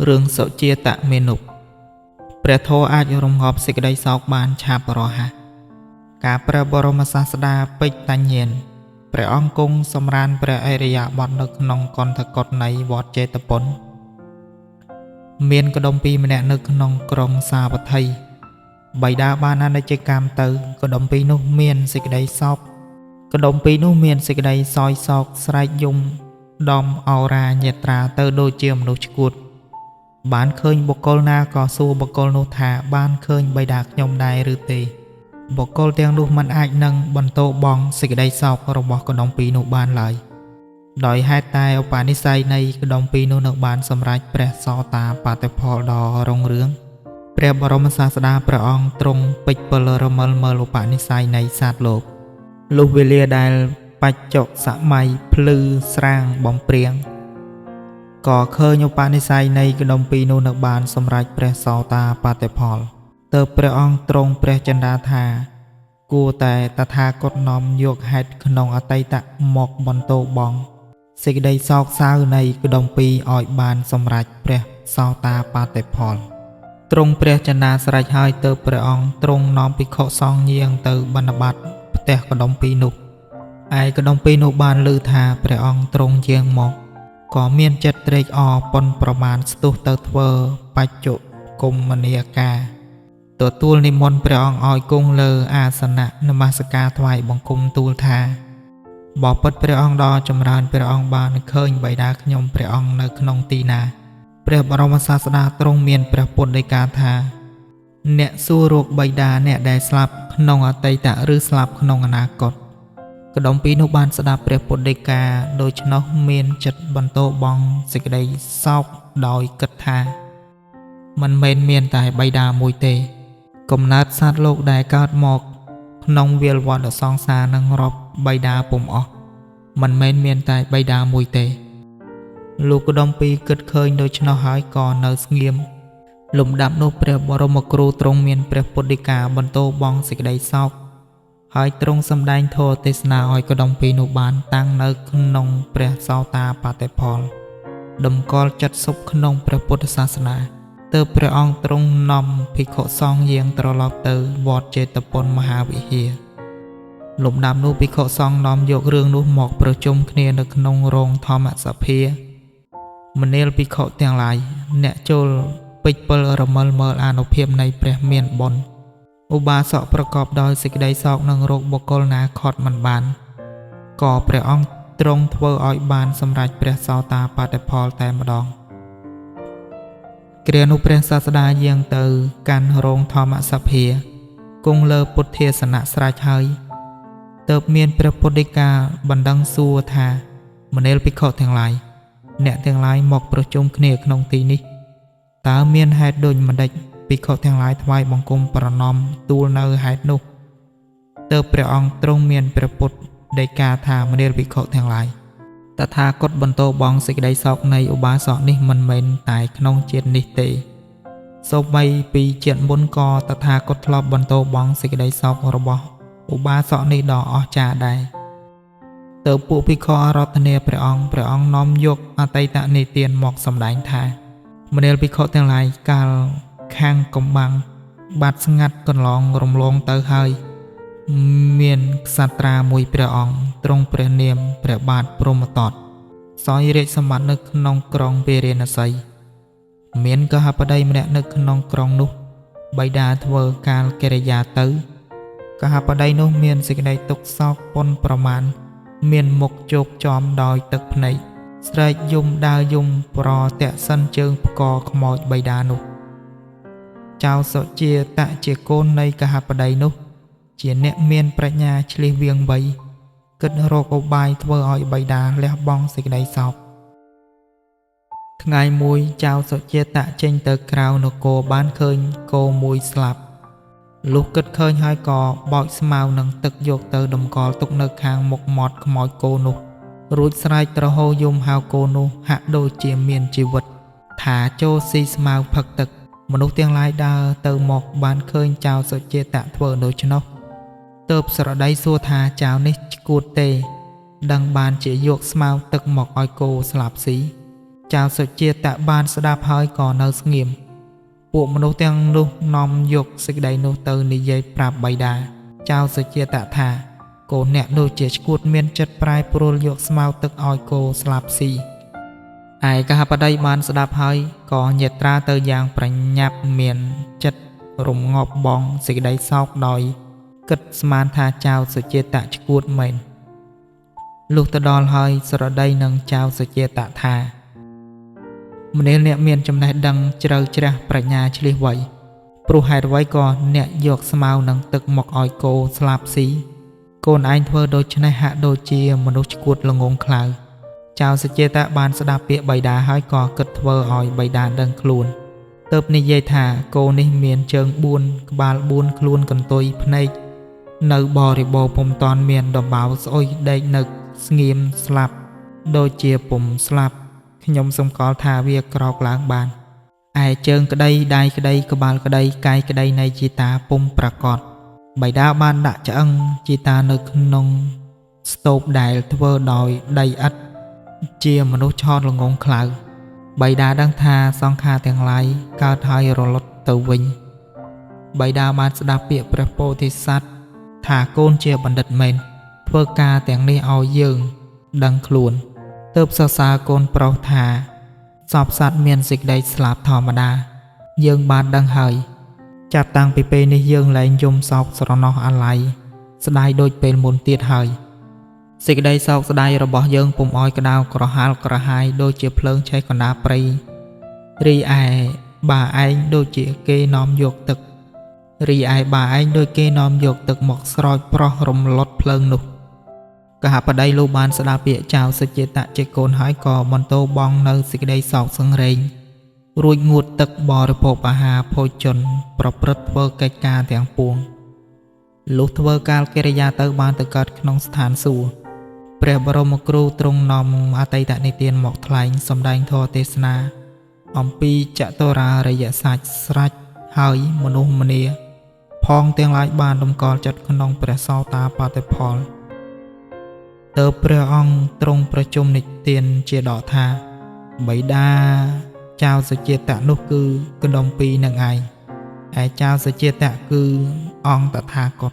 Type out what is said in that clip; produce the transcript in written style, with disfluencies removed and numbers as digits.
រឿងសុជាតមេនុព្រះធម៌អាចរំងាប់សេចក្តីសោកបានឆាប់រហ័សការព្រះបរមសាស្តាពេជ្រតញ្ញាណព្រះអង្គគង់សម្រានព្រះអរិយាបថនៅក្នុងកន្ធកុដនៃវត្តចេតពុនមានកដុំពីរម្នាក់នៅក្នុងក្រុងសាវត្ថីបិតាបានអនិច្ចកម្មទៅកដុំពីរនោះមានសេចក្តីសោកកដុំពីរនោះមានសេចក្តីសោយសោកស្រែកយំដំអោរាញាត្រាទៅដូចជាមនុស្សឆ្កួតបានឃើញបុគ្គលណាក៏សួរបុគ្គលនោះថាបានឃើញបិតាខ្ញុំដែរឬទេបុគ្គលទាំងនោះមិនអាចនឹងបន្តបងសេចក្តីសោករបស់កដុំពីរនោះបានឡើយដោយហេតុតែឧបនិស្ស័យនៃកដុំពីរនោះនៅបានសម្រេចព្រះសោតាបត្តផលដ៏រុងរឿងព្រះបរមសាស្តាព្រះអង្គទ្រង់ពេចពលរមិលមើលឧបនិស្ស័យនៃសត្វលោកលុះវេលាដែលបច្ចុប្បន្នសម័យភ្លឺស្រាងបំព្រៀងក៏ឃើញឧបនិស្ស័យនៃកដុំពីរនោះនៅបានសម្រេចព្រះសោតាបត្តផលទើបព្រះអង្គទ្រង់ព្រះចិន្តាថាគួរតែតថាគតនាំយកហេតុក្នុងអតីតមកបន្តបងសេចក្តីសោកសៅនៃកដុំពីរឲ្យបានសម្រេចព្រះសោតាបត្តផលទ្រង់ព្រះចិន្តាស្រេចហើយទើបព្រះអង្គទ្រង់នាំភិក្ខុសង្ឃយាងទៅបណ្ឌបាតផ្ទះកដុំពីរនោះឯកដុំពីរនោះបានឮថាព្រះអង្គទ្រង់យាងមកក៏មានចិត្តត្រេកអរប៉ុនប្រមាណស្ទុះទៅធ្វើបច្ចុគមនីការទទួលនិមន្តព្រះអង្គឲ្យគង់លើអាសនៈនមស្ការថ្វាយបង្គំទូលថាបបិទ្ធព្រះអង្គដ៏ចម្រើនព្រះអង្គបានឃើញបិតាខ្ញុំព្រះអង្គនៅក្នុងទីណាព្រះបរមសាស្តាទ្រង់មានព្រះពុទ្ធដីកាថាអ្នកសួររកបិតាអ្នកដែលស្លាប់ក្នុងអតីតឬស្លាប់ក្នុងអនាគតកដុំពីរនោះបានស្ដាប់ព្រះពុទ្ធដីកាដូច្នោះមានចិត្តបន្តបងសេចក្តីសោកដោយគិតថាមិនមែនមានតែបិតាមួយទេកំណើតសត្វលោកដែលកើតមកក្នុងវាលវដ្តសង្សារនឹងរាប់បិតាពុំអស់មិនមែនមានតែបិតាមួយទេលោកកដុំពីរគិតឃើញដូច្នោះហើយក៏នៅស្ងៀមលំដាប់នោះព្រះបរមគ្រូទ្រង់មានព្រះពុទ្ធដីកាបន្តបងសេចក្តីសោកហើយទ្រង់សម្ដែងធម៌ទេសនាឲ្យកដុំពីរនោះបានតាំងនៅក្នុងព្រះសោតាបត្តផលតម្កល់ចិត្តសុខក្នុងព្រះពុទ្ធសាសនាទើបព្រះអង្គទ្រង់នាំភិក្ខុសង្ឃយាងត្រឡប់ទៅវត្តចេតពុនមហាវិហារលំដាប់នោះភិក្ខុសង្ឃនាំយករឿងនោះមកប្រជុំគ្នានៅក្នុងរោងធម្មសភាមនាលភិក្ខុទាំងឡាយអ្នកចូលពេចពិលរមិលមើលអានុភាពនៃព្រះមានបុណ្យឧបាសកប្រកបដោយសេចក្តីសោកនឹងរោគបុគ្គលណាខត់មិនបានក៏ព្រះអង្គទ្រង់ធ្វើឲ្យបានសម្រេចព្រះសោតាបត្តផលតែម្ដងគ្រានោះព្រះសាស្តាយាងទៅកាន់រោងធម្មសភាគង់លើពុទ្ធាសនៈស្រេចហើយទើបមានព្រះពុទ្ធដីកាបណ្ដឹងសួរថាមនាលភិក្ខុទាំងឡាយអ្នកទាំងឡាយមកប្រជុំគ្នាក្នុងទីនេះតើមានហេតុដូចម្ដេចភិក្ខុទាំងឡាយថ្វាយបង្គំប្រណម្យទូលនៅហេតុនោះទើបព្រះអង្គទ្រង់មានព្រះពុទ្ធដីកាថាមនាលភិក្ខុទាំងឡាយតថាគតបន្តបងសេចក្តីសោកនៃឧបាសកនេះមិនមែនតែក្នុងជាតិនេះទេសូម្បីពីជាតិមុនក៏តថាគតធ្លាប់បន្តបងសេចក្តីសោករបស់ឧបាសកនេះដ៏អស្ចារ្យដែរទើបពួកភិក្ខុអារាធនាព្រះអង្គនាំយកអតីតនិទានមកសម្ដែងថាមនាលភិក្ខុទាំងឡាយកាលខាងកំបាំងបាត់ស្ងាត់កន្លងរំលងទៅហើយមានក្សត្រាមួយព្រះអង្គទ្រង់ព្រះនាមព្រះបាទព្រហ្មទត្តសោយរាជសម្បត្តិនៅក្នុងក្រុងពារាណសីមានកហបតីម្នាក់នៅក្នុងក្រុងនោះបិតាធ្វើកាលកិរិយាទៅកហបតីនោះមានសេចក្តីទុក្ខសោកប៉ុនប្រមាណមានមុខជោកចំដោយទឹកភ្នែកស្រែកយំដើរយំប្រតាក់សិនជើងផ្កខ្មោចបិតានោះចៅសុជាតជាកូននៃកហបតីនោះជាអ្នកមានប្រាជ្ញាឆ្លៀសវាងវៃគិតរកឧបាយធ្វើឲ្យបិតាលះបង់សេចក្តីសោកថ្ងៃមួយចៅសុជាតចេញទៅក្រៅនគរបានឃើញគោមួយស្លាប់លុះគិតឃើញហើយក៏បោចស្មៅនឹងទឹកយកទៅតម្កល់ទុកនៅខាងមុខមាត់ខ្មោចគោនោះរួចស្រែកទ្រហោយំហៅគោនោះហាក់ដូចជាមានជីវិតថាចូលស៊ីស្មៅផឹកទឹកមនុស្សទាំងឡាយដើរទៅមកបានឃើញចៅសុជាតធ្វើដូច្នោះទើបស្រដីសួរថាចៅនេះឆ្កួតទេដឹងបានជាយកស្មៅទឹកមកឲ្យគោស្លាប់ស៊ីច ចៅសុជាតបានស្ដាប់ហើយក៏នៅស្ងៀមពួកមនុស្សទាំងនោះនាំយកសេចក្តីនោះទៅនិយាយប្រាប់បិតាចៅសុជាតថាកូនអ្នកនោះជាឈួតមានចិត្តប្រែប្រួលយកស្មៅទឹកឲ្យគោស្លាប់ស៊ីឯកហបតីបានស្ដាប់ហើយក៏ញាត្រាទៅយ៉ាងប្រញាប់មានចិត្តរងាប់បងសេចក្តីសោកដោយគិតស្មានថាចៅសុជាតឈួតមែនលុះទៅដល់ហើយស្រដីនឹងចៅសុជាតថាម្នាលអ្នកមានចំណេះដឹងជ្រៅជ្រះប្រាជ្ញាឆ្លៀសវៃព្រោះហេតុអ្វីក៏អ្នកយកស្មៅនឹងទឹកមកឲ្យគោស្លាប់ស៊ីកូនឯងធ្វើដូច្នេះហាក់ដូចជាមនុស្សឈួតល្ងងខ្លៅចៅសុជាតបានស្ដាប់ពាក្យបិតាហើយក៏គិតធ្វើឲ្យបិតាដឹងខ្លួនទើបនិយាយថាគោនេះមានជើង4ក្បាល4ខ្លួនកន្ទុយភ្នែកនៅបរិបូរពុំតាន់មានដំបៅស្អុយដេកនៅស្ងៀមស្លាប់ដូចជាពុំស្លាប់ខ្ញុំសម្គាល់ថាវាក្រោកឡើងបានឯជើងក្តីដៃក្តីក្បាលក្តីកាយក្តីនៃជីតាពុំប្រកបបិតាបានដាក់ឆ្អឹងជីតានៅក្នុងស្ទូបដែលធ្វើដោយដីឥដ្ឋជាមនុស្សឆោតល្ងងខ្លៅបិតាដឹងថាសង្ខារទាំងឡាយកើតហើយរលត់ទៅវិញបិតាបានស្ដាប់ពាក្យព្រះពោធិសត្វថាកូនជាបណ្ឌិតមែនធ្វើការទាំងនេះឲ្យយើងដឹងខ្លួនទើបសរសើរកូនប្រុសថាសពសត្វមានសេចក្តីស្លាប់ធម្មតាយើងបានដឹងហើយចាប់តាំងពីពេលនេះយើងលែងយំសោកស្រណោះអាល័យស្ដាយដូចពេលមុនទៀតហើយសេចក្តីសោកស្ដាយរបស់យើងពុំឲ្យក្តៅក្រហាលក្រហាយដូចជាភ្លើងឆេះកណ្ដាលព្រៃរីឯបាឯងដូចជាគេនាំយកទឹកមកស្រោចប្រោះរំលត់ភ្លើងនោះកហបតីលោកបានស្ដាប់ពាក្យចៅសុជាតជាកូនហើយក៏បន្តបងនៅសេចក្តីសោកសង្រេងរួចងូតទឹកបរិភោគអាហារភោជនប្រព្រឹត្តធ្វើកិច្ចការទាំងពួងលុះធ្វើកាលកិរិយាទៅបានទៅកើតក្នុងស្ថានសួគ៌ព្រះបរមគ្រូទ្រង់នាំអតីតនិទានមកថ្លែងសម្ដែងធម៌ទេសនាអំពីចតុរារិយសច្ចស្រេចហើយមនុស្សម្នាផងទាំងឡាយបានរំកល់ចិត្តក្នុងព្រះសោតាបត្តផលទើបព្រះអង្គទ្រង់ប្រជុំនិទានជាដកថាបិតាចៅសុជាតនោះគឺកណ្ដុំពីរនឹងឯងឯចៅសុជាតគឺអង្គតថាគត